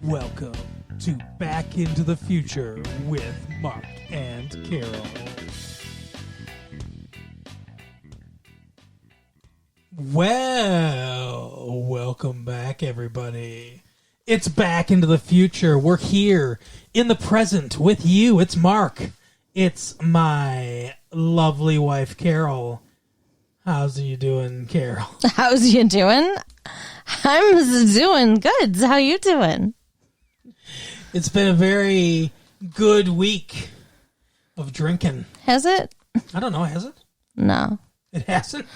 Welcome to Back into the Future with Mark and Carol. Well, welcome back, everybody. It's Back into the Future. We're here in the present with you. It's Mark. It's my lovely wife, Carol. How's you doing, Carol? How's you doing? I'm doing good. How you doing? It's been a very good week of drinking. Has it? I don't know. Has it? No. It hasn't?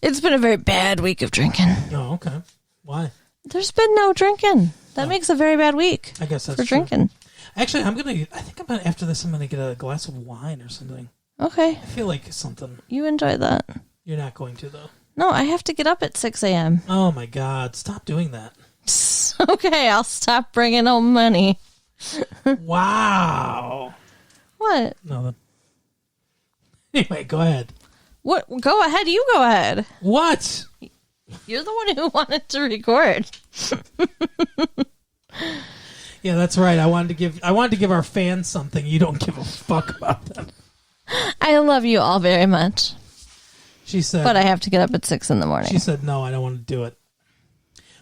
It's been a very bad week of drinking. Oh, okay. Why? There's been no drinking. That makes a very bad week. I guess that's for true. drinking. Actually, after this, I'm gonna get a glass of wine or something. Okay. I feel like something. You enjoy that. You're not going to, though. No, I have to get up at 6 a.m. Oh, my God. Stop doing that. Okay, I'll stop bringing home money. Wow. What? Nothing. Anyway, go ahead. What? Go ahead. You go ahead. What? You're the one who wanted to record. Yeah, that's right. I wanted to give our fans something. You don't give a fuck about them. I love you all very much. She said, but I have to get up at 6 in the morning. She said, no, I don't want to do it.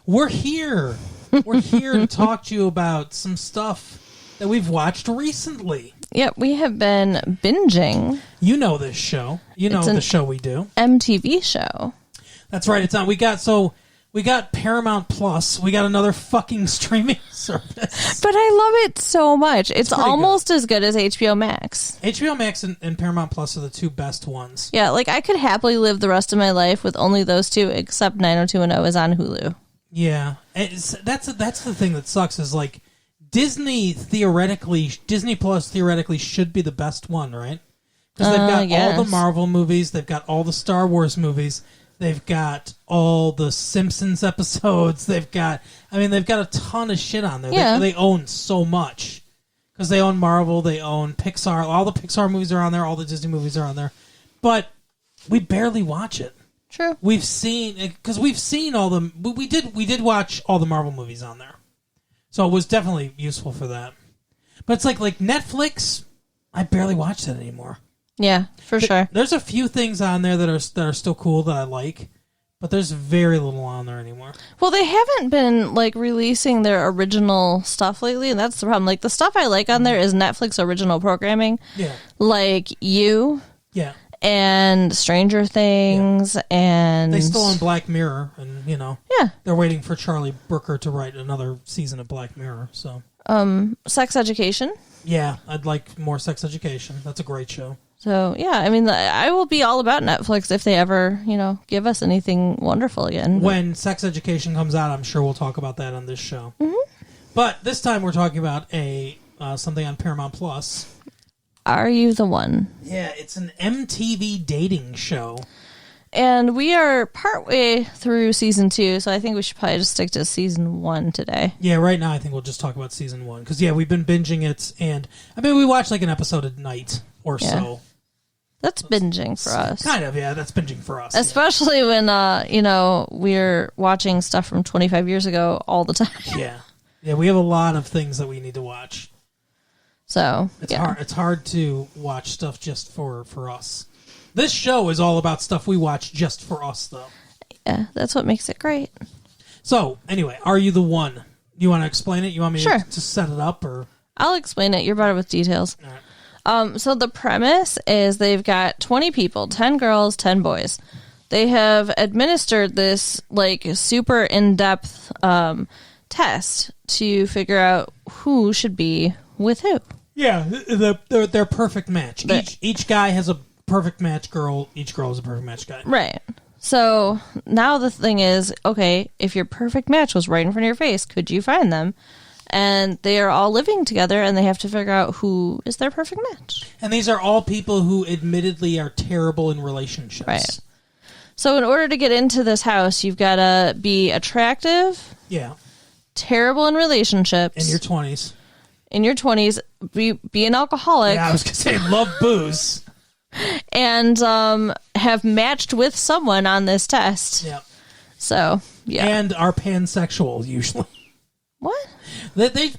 We're here. We're here to talk to you about some stuff that we've watched recently. Yep, we have been binging. You know this show. You know the show we do. MTV show. That's right. It's on. We got Paramount Plus. We got another fucking streaming service. But I love it so much. It's almost as good as HBO Max. HBO Max and Paramount Plus are the two best ones. Yeah, like I could happily live the rest of my life with only those two, except 90210 is on Hulu. Yeah, that's the thing that sucks is like Disney Plus theoretically should be the best one, right? Because they've got all the Marvel movies, they've got all the Star Wars movies, they've got all the Simpsons episodes, they've got a ton of shit on there. Yeah. They own so much because they own Marvel, they own Pixar. All the Pixar movies are on there, all the Disney movies are on there, but we barely watch it. True. We've seen all the we did watch all the Marvel movies on there, so it was definitely useful for that. But it's like Netflix, I barely watch that anymore. Yeah, for sure. There's a few things on there that are still cool that I like, but there's very little on there anymore. Well, they haven't been like releasing their original stuff lately, and that's the problem. Like the stuff I like on there is Netflix original programming. Yeah. Like You. Yeah. And Stranger Things, and they still own Black Mirror, and yeah, they're waiting for Charlie Brooker to write another season of Black Mirror. So, Sex Education. Yeah, I'd like more Sex Education. That's a great show. So yeah, I mean, I will be all about Netflix if they ever, give us anything wonderful again. When Sex Education comes out, I'm sure we'll talk about that on this show. Mm-hmm. But this time we're talking about something on Paramount Plus. Are You the One? Yeah, it's an MTV dating show. And we are partway through season 2, so I think we should probably just stick to season 1 today. Yeah, right now I think we'll just talk about season 1. Because, we've been binging it, and we watch like an episode a night or so. That's binging for us. Kind of, yeah, that's binging for us. Especially when, we're watching stuff from 25 years ago all the time. Yeah. Yeah, we have a lot of things that we need to watch. So it's hard to watch stuff just for us. This show is all about stuff we watch just for us, though. Yeah, that's what makes it great. So, anyway, Are You the One? You want to explain it? You want me Sure. to set it up? Or I'll explain it. You're better with details. All right. So the premise is they've got 20 people, 10 girls, 10 boys. They have administered this like super in-depth test to figure out who should be with who. Yeah, they're perfect match. Each guy has a perfect match girl. Each girl is a perfect match guy. Right. So now the thing is, okay, if your perfect match was right in front of your face, could you find them? And they are all living together, and they have to figure out who is their perfect match. And these are all people who admittedly are terrible in relationships. Right. So in order to get into this house, you've got to be attractive. Yeah. Terrible in relationships. In your 20s. In your 20s, be an alcoholic. Yeah, I was going to say love booze. And have matched with someone on this test. Yeah. So, yeah. And are pansexual, usually. What?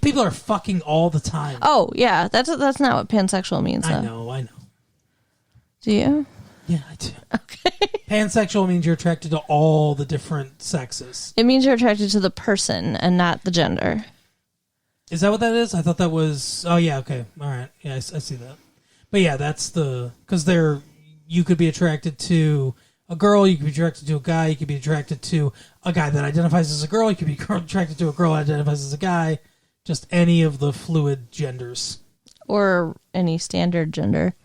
People are fucking all the time. Oh, yeah. That's not what pansexual means, though. I know. Do you? Yeah, I do. Okay. Pansexual means you're attracted to all the different sexes. It means you're attracted to the person and not the gender. Is that what that is? I thought that was... Oh, yeah, okay. All right. Yeah, I see that. But yeah, that's the... Because you could be attracted to a girl, you could be attracted to a guy, you could be attracted to a guy that identifies as a girl, you could be attracted to a girl that identifies as a guy. Just any of the fluid genders. Or any standard gender.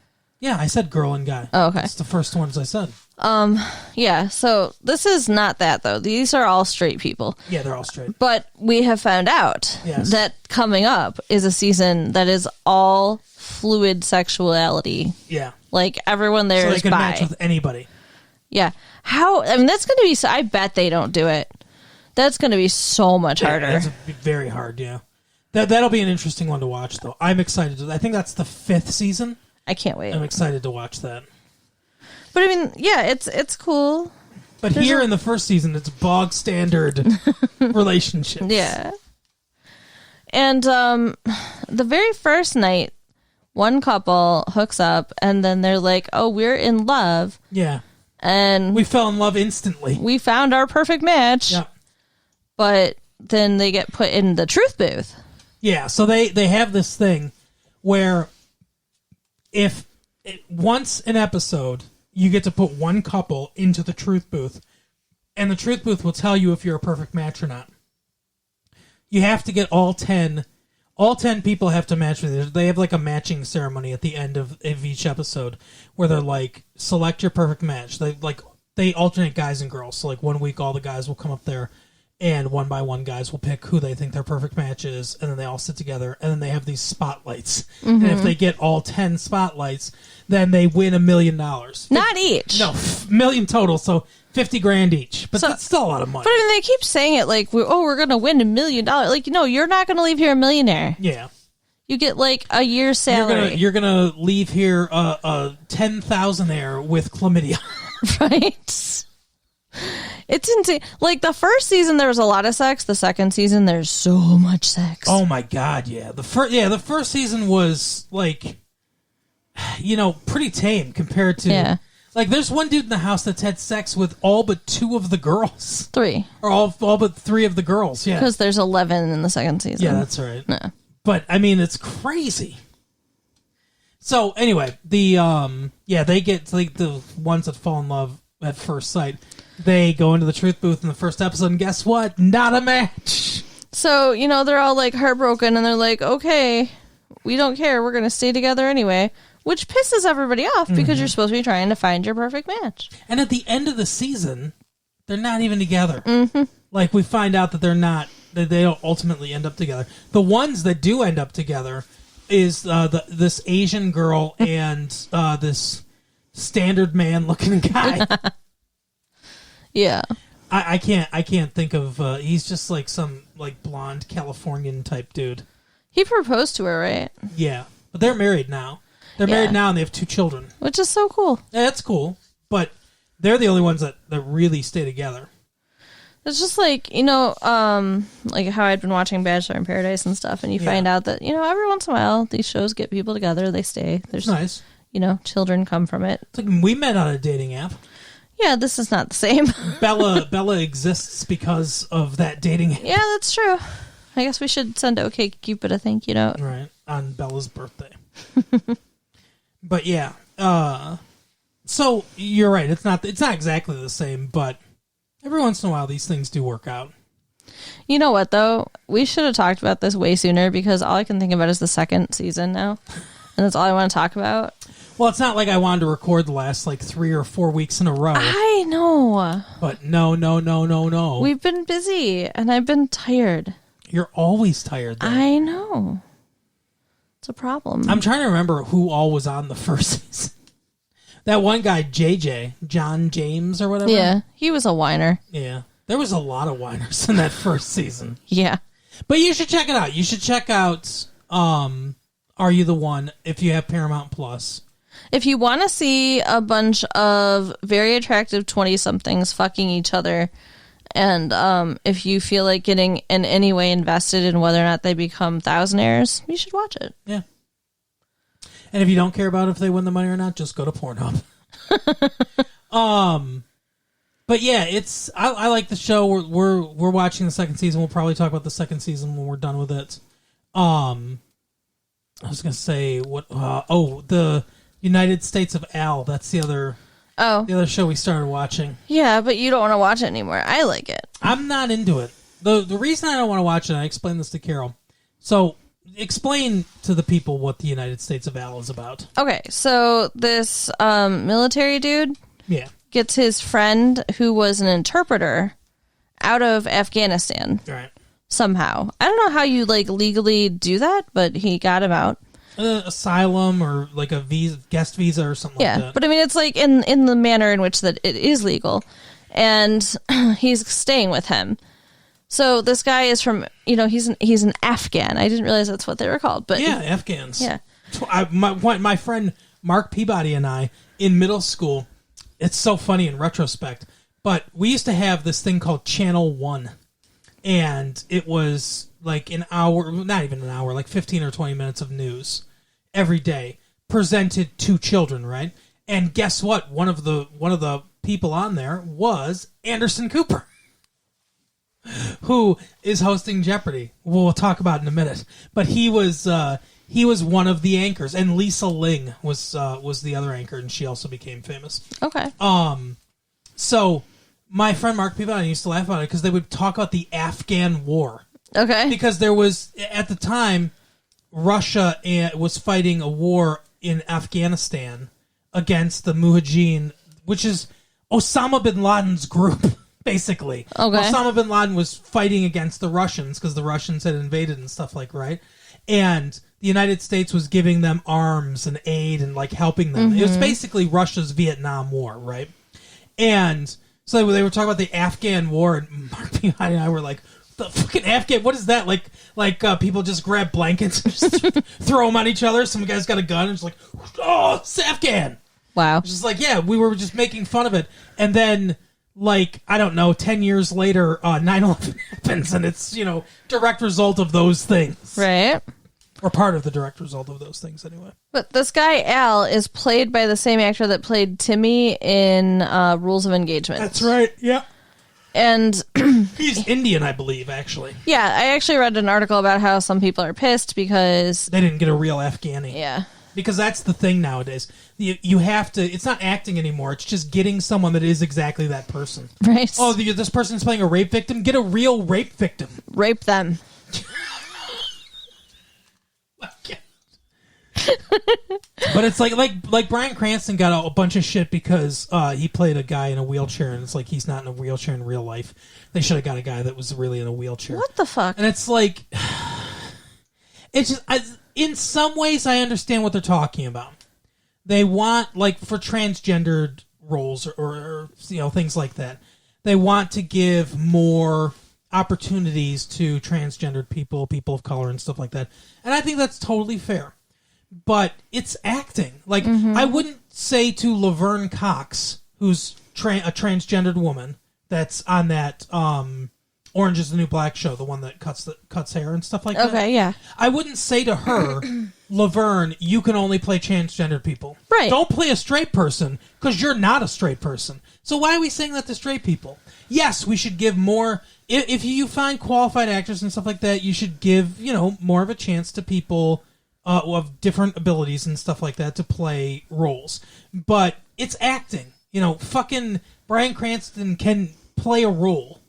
Yeah, I said girl and guy. Oh, okay. That's the first ones I said. Yeah, so this is not that, though. These are all straight people. Yeah, they're all straight. But we have found out that coming up is a season that is all fluid sexuality. Yeah. Like, everyone there is so they can bi. match with anybody. Yeah. I mean, that's going to be... I bet they don't do it. That's going to be so much harder. That's very hard, yeah. That'll be an interesting one to watch, though. I'm excited. I think that's the 5th season. I can't wait. I'm excited to watch that. But I mean, yeah, it's cool. But here in the first season, it's bog standard relationships. Yeah. And the very first night, one couple hooks up, and then they're like, "Oh, we're in love." Yeah. And we fell in love instantly. We found our perfect match. Yeah. But then they get put in the truth booth. Yeah. So they have this thing where once an episode, you get to put one couple into the truth booth, and the truth booth will tell you if you're a perfect match or not. You have to get all 10 people have to match with you. They have like a matching ceremony at the end of each episode where they're like, select your perfect match. They alternate guys and girls. So like 1 week, all the guys will come up there, and one by one guys will pick who they think their perfect match is, and then they all sit together, and then they have these spotlights. Mm-hmm. And if they get all 10 spotlights, then they win $1 million. Not each. No, million total, so $50,000 each. But that's still a lot of money. But I mean, they keep saying it like, we're going to win $1 million. Like, no, you're not going to leave here a millionaire. Yeah. You get like a year's salary. You're gonna leave here a 10,000-aire with chlamydia. Right. It's insane. Like, the first season, there was a lot of sex. The second season, there's so much sex. Oh, my God, yeah. The first season was, like, pretty tame compared to... Yeah. Like, there's one dude in the house that's had sex with all but 2 of the girls. 3. Or all but 3 of the girls, yeah. Because there's 11 in the second season. Yeah, that's right. Yeah. But, I mean, it's crazy. So, anyway, they get, like, the ones that fall in love at first sight. They go into the truth booth in the first episode, and guess what? Not a match. So, they're all, like, heartbroken, and they're like, okay, we don't care. We're going to stay together anyway, which pisses everybody off because you're supposed to be trying to find your perfect match. And at the end of the season, they're not even together. Mm-hmm. Like, we find out that that they don't ultimately end up together. The ones that do end up together is this Asian girl and this standard man-looking guy. Yeah. I can't think of he's just like some like blonde Californian type dude. He proposed to her, right? Yeah. But they're married now. They're married now and they have 2 children. Which is so cool. Yeah, that's cool. But they're the only ones that really stay together. It's just like, like how I'd been watching Bachelor in Paradise and stuff, and you find out that, every once in a while these shows get people together, they stay. There's nice. Children come from it. It's like we met on a dating app. Yeah, this is not the same. Bella exists because of that dating app. Yeah, that's true. I guess we should send OkCupid a thank you note. Right, on Bella's birthday. But yeah, so you're right. It's not exactly the same, but every once in a while these things do work out. You know what, though? We should have talked about this way sooner because all I can think about is the second season now. And that's all I want to talk about. Well, it's not like I wanted to record the last, 3 or 4 weeks in a row. I know. But no. We've been busy, and I've been tired. You're always tired, though. I know. It's a problem. I'm trying to remember who all was on the first season. That one guy, JJ, John James or whatever. Yeah, he was a whiner. Yeah. There was a lot of whiners in that first season. Yeah. But you should check it out. You should check out Are You the One if you have Paramount Plus. If you want to see a bunch of very attractive 20-somethings fucking each other And if you feel like getting in any way invested in whether or not they become thousandaires, you should watch it. Yeah. And if you don't care about if they win the money or not, just go to Pornhub. But yeah, I like the show. We're watching the second season. We'll probably talk about the second season when we're done with it. I was gonna say the United States of Al. That's the other show we started watching. Yeah, but you don't want to watch it anymore. I like it. I'm not into it. The reason I don't want to watch it, I explained this to Carol. So explain to the people what the United States of Al is about. Okay, so this military dude gets his friend who was an interpreter out of Afghanistan. Right. Somehow. I don't know how you legally do that, but he got him out. Asylum or like a guest visa or something like that. Yeah, but I mean, it's like in the manner in which that it is legal. And he's staying with him. So this guy is from, he's an Afghan. I didn't realize that's what they were called. But yeah, Afghans. Yeah. My friend Mark Peabody and I, in middle school, it's so funny in retrospect, but we used to have this thing called Channel 1. And it was like an hour, not even an hour, like 15 or 20 minutes of news every day presented to children, right? And guess what? One of the people on there was Anderson Cooper, who is hosting Jeopardy. We'll talk about in a minute. But he was one of the anchors, and Lisa Ling was the other anchor, and she also became famous. Okay. So my friend Mark Peabody used to laugh about it because they would talk about the Afghan War. Okay. Because there was, at the time, Russia was fighting a war in Afghanistan against the Mujahideen, which is Osama bin Laden's group, basically. Okay. Osama bin Laden was fighting against the Russians because the Russians had invaded and stuff right? And the United States was giving them arms and aid and helping them. Mm-hmm. It was basically Russia's Vietnam War, right? And so they were talking about the Afghan War, and Mark Peabody and I were like, the fucking Afghan, what is that? Like people just grab blankets and just throw them on each other. Some guy's got a gun and it's like, oh, it's Afghan. Wow. It's just yeah, we were just making fun of it. And then, I don't know, 10 years later, 9/11 happens, and it's, direct result of those things. Right. Or part of the direct result of those things, anyway. But this guy, Al, is played by the same actor that played Timmy in Rules of Engagement. That's right, yeah. And he's Indian, I believe, actually. Yeah, I actually read an article about how some people are pissed because they didn't get a real Afghani. Yeah. Because that's the thing nowadays. You have to, it's not acting anymore. It's just getting someone that is exactly that person. Right. Oh, this person's playing a rape victim? Get a real rape victim. Rape them. But it's like Bryan Cranston got a bunch of shit because he played a guy in a wheelchair, and it's like he's not in a wheelchair in real life. They should have got a guy that was really in a wheelchair. What the fuck? And it's like, it's just, in some ways I understand what they're talking about. They want, for transgendered roles or things like that, they want to give more opportunities to transgendered people of color and stuff like that. And I think that's totally fair. But it's acting. I wouldn't say to Laverne Cox, who's a transgendered woman that's on that Orange is the New Black show, the one that cuts hair and stuff like that. Okay, yeah. I wouldn't say to her, Laverne, you can only play transgendered people. Right. Don't play a straight person because you're not a straight person. So why are we saying that to straight people? Yes, we should give more. If you find qualified actors and stuff like that, you should give more of a chance to people of different abilities and stuff like that to play roles. But it's acting. Fucking Bryan Cranston can play a role.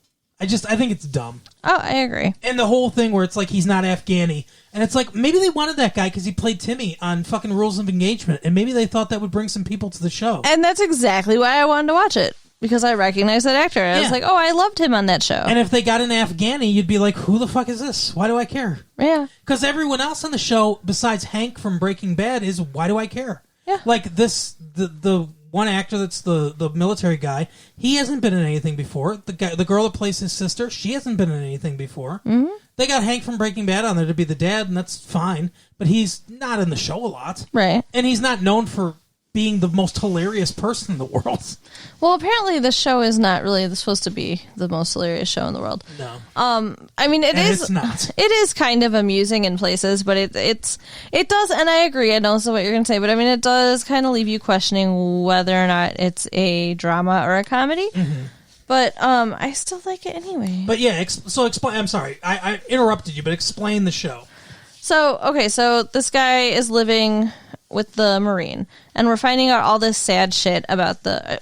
I think it's dumb. Oh, I agree. And the whole thing where it's he's not Afghani. And it's maybe they wanted that guy because he played Timmy on fucking Rules of Engagement. And maybe they thought that would bring some people to the show. And that's exactly why I wanted to watch it. Because I recognized that actor. I was like, oh, I loved him on that show. And if they got an Afghani, you'd be like, who the fuck is this? Why do I care? Yeah. Because everyone else on the show, besides Hank from Breaking Bad, is why do I care? Yeah. The one actor that's the military guy, he hasn't been in anything before. The girl that plays his sister, she hasn't been in anything before. Mm-hmm. They got Hank from Breaking Bad on there to be the dad, and that's fine. But he's not in the show a lot. Right. And he's not known for being the most hilarious person in the world. Well, apparently this show is not really supposed to be the most hilarious show in the world. No. I mean, it's not. It is kind of amusing in places, but it does, and I agree, I know what you're going to say, but I mean, it does kind of leave you questioning whether or not it's a drama or a comedy. Mm-hmm. But I still like it anyway. But yeah, so explain. I'm sorry, I interrupted you, but explain the show. So this guy is living with the Marine, and we're finding out all this sad shit about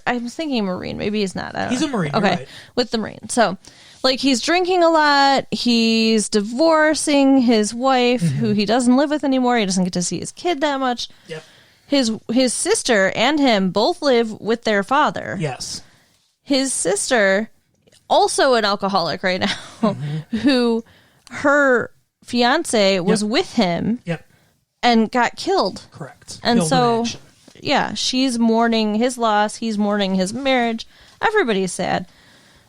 I'm thinking Marine, maybe he's not. I don't know. He's a Marine, okay, right. With the Marine. So, like, he's drinking a lot, he's divorcing his wife, who he doesn't live with anymore, he doesn't get to see his kid that much. Yep. His sister and him both live with their father. Yes. His sister, also an alcoholic right now, who her fiance was with him. Yep. And got killed. Correct. And killed so, yeah, she's mourning his loss. He's mourning his marriage. Everybody's sad.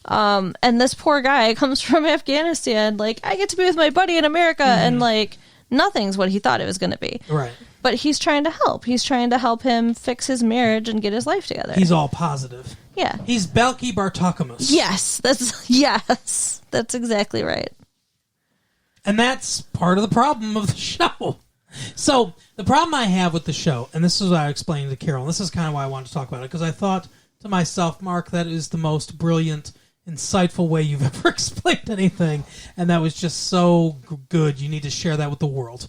And this poor guy comes from Afghanistan. Like, I get to be with my buddy in America, and like nothing's what he thought it was going to be. Right. But he's trying to help. He's trying to help him fix his marriage and get his life together. He's all positive. Yeah. He's Balki Bartokomous. Yes, that's exactly right. And that's part of the problem of the show. So, the problem I have with the show, and this is what I explained to Carol, and this is kind of why I wanted to talk about it, because I thought to myself, Mark, that is the most brilliant, insightful way you've ever explained anything, and that was just so good. You need to share that with the world.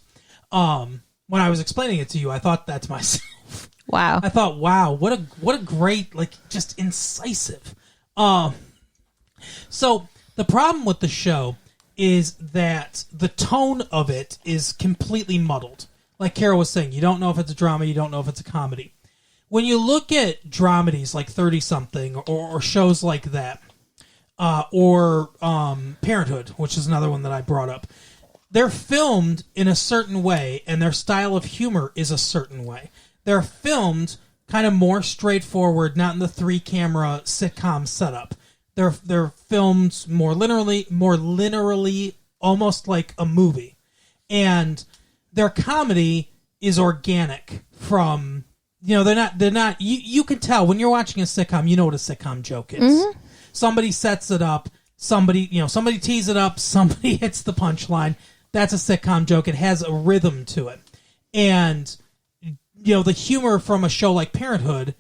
When I was explaining it to you, I thought that to myself. Wow. I thought, wow, what a great, like, just incisive. So, the problem with the show is that the tone of it is completely muddled. Like Carol was saying, you don't know if it's a drama, you don't know if it's a comedy. When you look at dramedies like 30-something or shows like that, or Parenthood, which is another one that I brought up, they're filmed in a certain way, and their style of humor is a certain way. They're filmed kind of more straightforward, not in the 3-camera sitcom setup. They're filmed more linearly, almost like a movie, and their comedy is organic. From they're not. You can tell when you're watching a sitcom. You know what a sitcom joke is. Mm-hmm. Somebody sets it up. Somebody tees it up. Somebody hits the punchline. That's a sitcom joke. It has a rhythm to it, and the humor from a show like Parenthood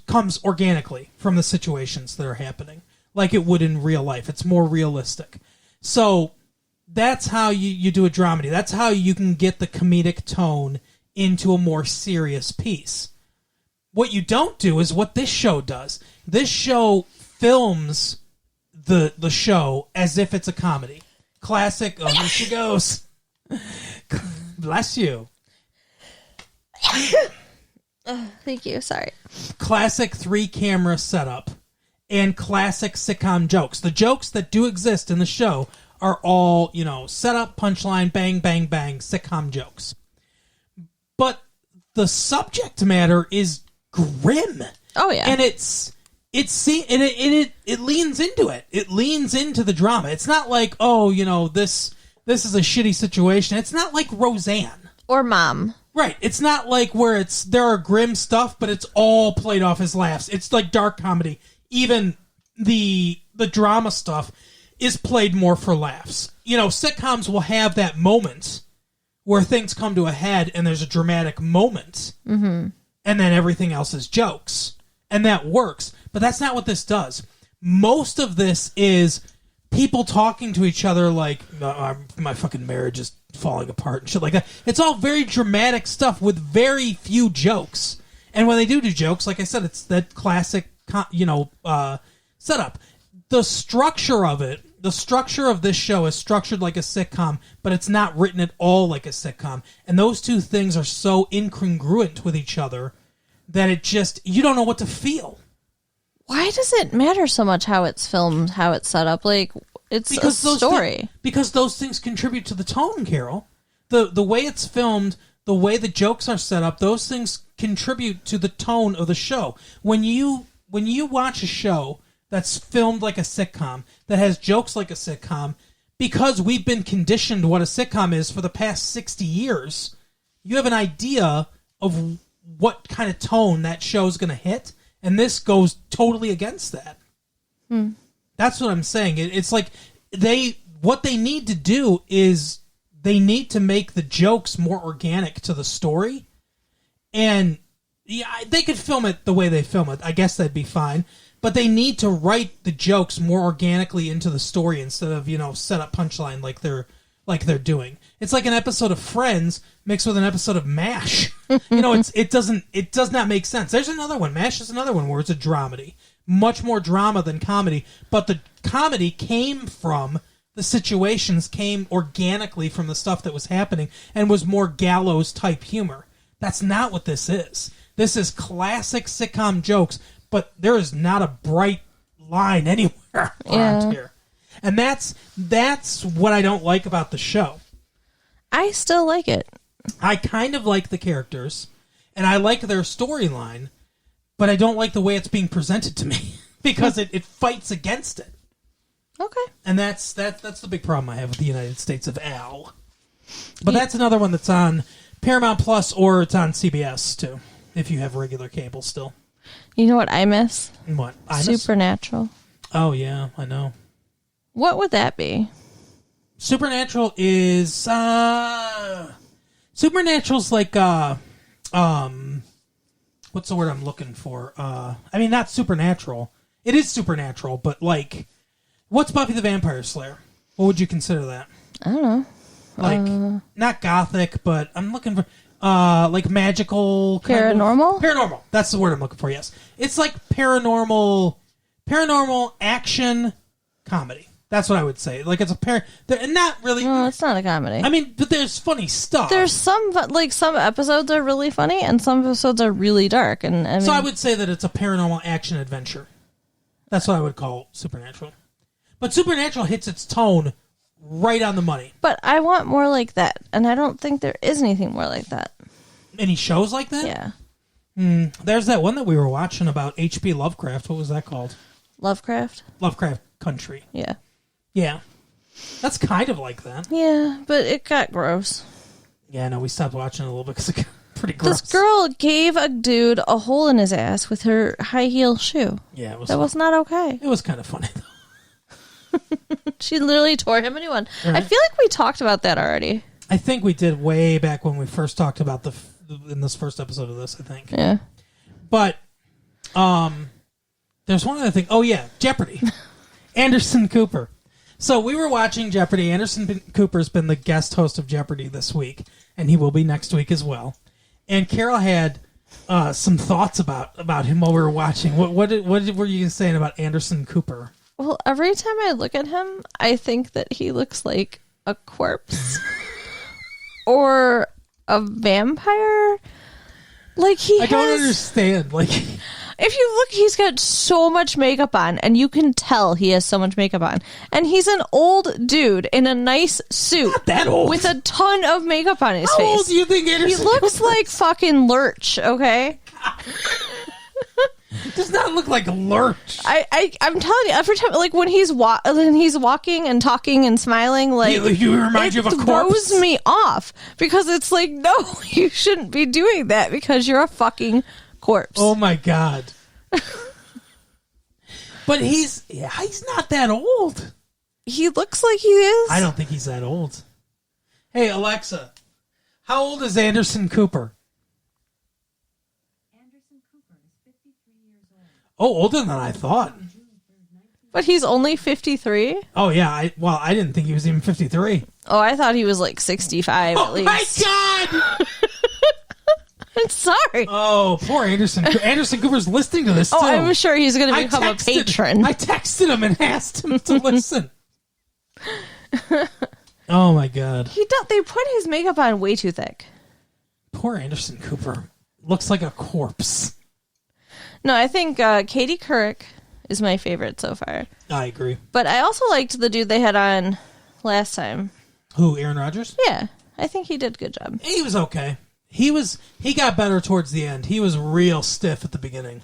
comes organically from the situations that are happening, like it would in real life. It's more realistic. So that's how you do a dramedy. That's how you can get the comedic tone into a more serious piece. What you don't do is what this show does. This show films the show as if it's a comedy. Classic. Oh, here she goes. Bless you. Thank you. Sorry. Classic 3-camera setup and classic sitcom jokes. The jokes that do exist in the show are all, setup, punchline, bang, bang, bang, sitcom jokes. But the subject matter is grim. Oh yeah. And it leans into it. It leans into the drama. It's not like, this is a shitty situation. It's not like Roseanne or Mom. Right. It's not like where there are grim stuff, but it's all played off as laughs. It's like dark comedy. Even the drama stuff is played more for laughs. Sitcoms will have that moment where things come to a head and there's a dramatic moment, and then everything else is jokes. And that works. But that's not what this does. Most of this is people talking to each other like, my fucking marriage is falling apart and shit like that. It's all very dramatic stuff with very few jokes. And when they do jokes, like I said, it's that classic, setup. The structure of this show is structured like a sitcom, but it's not written at all like a sitcom. And those two things are so incongruent with each other that you don't know what to feel. Why does it matter so much how it's filmed, how it's set up? Like, it's a story. Because those things contribute to the tone, Carol. The way it's filmed, the way the jokes are set up, those things contribute to the tone of the show. When you watch a show that's filmed like a sitcom, that has jokes like a sitcom, because we've been conditioned what a sitcom is for the past 60 years, you have an idea of what kind of tone that show's going to hit, and this goes totally against that. That's what I'm saying. It's like what they need to do is they need to make the jokes more organic to the story, and yeah, they could film it the way they film it. I guess that'd be fine. But they need to write the jokes more organically into the story instead of, set up punchline like they're doing. It's like an episode of Friends mixed with an episode of MASH. It does not make sense. There's another one. MASH is another one where it's a dramedy. Much more drama than comedy, but the comedy came from the situations, came organically from the stuff that was happening and was more gallows type humor. That's not what this is. This is classic sitcom jokes, but there is not a bright line anywhere around here. And that's what I don't like about the show. I still like it. I kind of like the characters, and I like their storyline, but I don't like the way it's being presented to me because it fights against it. Okay. And that's the big problem I have with the United States of Al. But that's another one that's on Paramount Plus, or it's on CBS, too, if you have regular cable still. You know what I miss? What? Supernatural. Oh, yeah, I know. What would that be? Supernatural is... Supernatural's like... what's the word I'm looking for? Not supernatural. It is supernatural, but like... What's Buffy the Vampire Slayer? What would you consider that? I don't know. Like, not gothic, but I'm looking for... like magical... Paranormal? Paranormal. That's the word I'm looking for, yes. It's like paranormal action comedy. That's what I would say. Like, it's not really... No, it's not a comedy. But there's funny stuff. There's some episodes are really funny, and some episodes are really dark. So I would say that it's a paranormal action adventure. That's what I would call Supernatural. But Supernatural hits its tone right on the money. But I want more like that, and I don't think there is anything more like that. Any shows like that? Yeah. There's that one that we were watching about H.P. Lovecraft. What was that called? Lovecraft Country. Yeah. Yeah. That's kind of like that. Yeah, but it got gross. Yeah, no, we stopped watching it a little bit because it got pretty gross. This girl gave a dude a hole in his ass with her high heel shoe. Yeah, that was not okay. It was kind of funny, though. She literally tore him a new one. Right. I feel like we talked about that already. I think we did way back when we first talked about in this first episode of this, I think. Yeah. But there's one other thing. Oh, yeah, Jeopardy. Anderson Cooper. So we were watching Jeopardy. Anderson Cooper's been the guest host of Jeopardy this week, and he will be next week as well. And Carol had some thoughts about him while we were watching. What were you saying about Anderson Cooper? Well, every time I look at him, I think that he looks like a corpse or a vampire. I don't understand. If you look, he's got so much makeup on, and you can tell he has so much makeup on. And he's an old dude in a nice suit. Not that old. With a ton of makeup on his face. How old do you think Anderson He looks like fucking Lurch, okay? Does not look like a Lurch. I'm telling you, every time, when he's walking and talking and smiling, you remind you of a corpse. It throws me off because it's like, no, you shouldn't be doing that because you're a fucking corpse. Oh my god! But he's not that old. He looks like he is. I don't think he's that old. Hey Alexa, how old is Anderson Cooper? Oh, older than I thought. But he's only 53? Oh, yeah. I didn't think he was even 53. Oh, I thought he was 65 at least. Oh, my God! I'm sorry. Oh, poor Anderson. Anderson Cooper's listening to this, too. Oh, I'm sure he's going to become a patron. I texted him and asked him to listen. Oh, my God. They put his makeup on way too thick. Poor Anderson Cooper. Looks like a corpse. No, I think Katie Couric is my favorite so far. I agree. But I also liked the dude they had on last time. Who, Aaron Rodgers? Yeah, I think he did a good job. He was okay. He got better towards the end. He was real stiff at the beginning.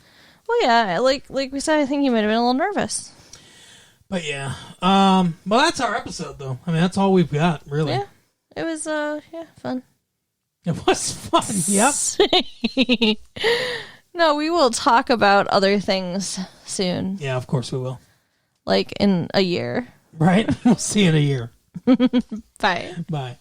Well, yeah, like we said, I think he might have been a little nervous. But yeah, well, that's our episode, though. That's all we've got, really. Yeah, it was fun. It was fun. Yep. No, we will talk about other things soon. Yeah, of course we will. Like in a year. Right? We'll see you in a year. Bye. Bye.